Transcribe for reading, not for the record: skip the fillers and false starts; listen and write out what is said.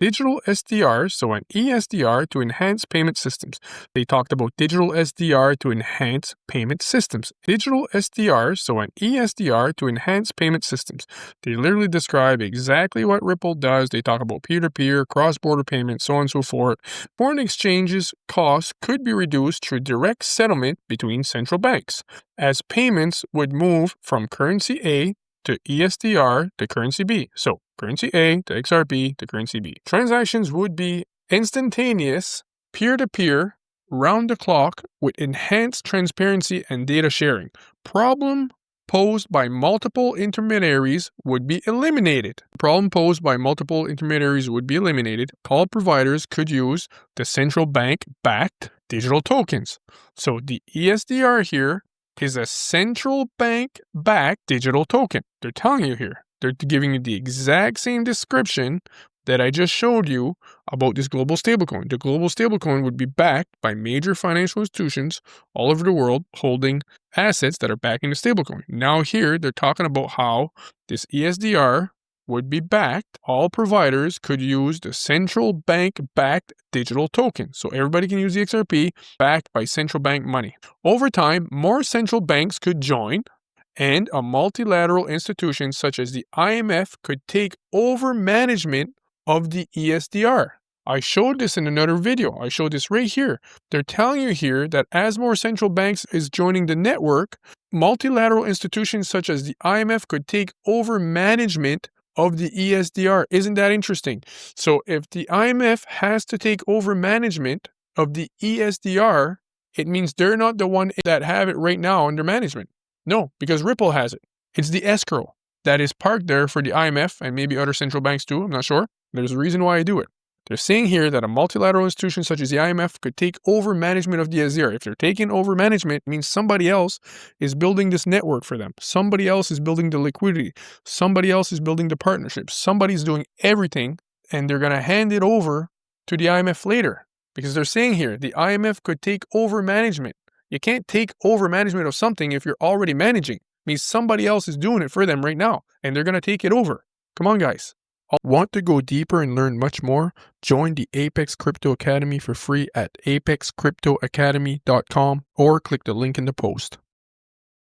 digital SDRs, so an eSDR to enhance payment systems. They talked about digital SDR to enhance payment systems. Digital SDRs, so an eSDR to enhance payment systems. They literally describe exactly what Ripple does. They talk about peer-to-peer, cross-border payments, so on and so forth. Foreign exchanges costs could be reduced through direct settlement between central banks, as payments would move from currency A to eSDR to currency B. So currency A to XRP to currency B. Transactions would be instantaneous, peer-to-peer, round-the-clock with enhanced transparency and data sharing. Problem posed by multiple intermediaries would be eliminated. Problem posed by multiple intermediaries would be eliminated. Call providers could use the central bank-backed digital tokens. So the eSDR here is a central bank-backed digital token. They're telling you here. They're giving you the exact same description that I just showed you about this global stablecoin. The global stablecoin would be backed by major financial institutions all over the world holding assets that are backing the stablecoin. Now here, they're talking about how this eSDR would be backed. All providers could use the central bank-backed digital token. So everybody can use the XRP backed by central bank money. Over time, more central banks could join, and a multilateral institution such as the IMF could take over management of the eSDR. I showed this in another video. I showed this right here. They're telling you here that as more central banks is joining the network, multilateral institutions such as the IMF could take over management of the eSDR. Isn't that interesting? So if the IMF has to take over management of the eSDR, it means they're not the one that have it right now under management. No, because Ripple has it. It's the escrow that is parked there for the IMF and maybe other central banks too. I'm not sure. There's a reason why I do it. They're saying here that a multilateral institution such as the IMF could take over management of the SDR. If they're taking over management, it means somebody else is building this network for them. Somebody else is building the liquidity. Somebody else is building the partnerships. Somebody's doing everything, and they're going to hand it over to the IMF later. Because they're saying here, the IMF could take over management. You can't take over management of something if you're already managing. It means somebody else is doing it for them right now, and they're going to take it over. Come on, guys. Want to go deeper and learn much more? Join the Apex Crypto Academy for free at apexcryptoacademy.com or click the link in the post.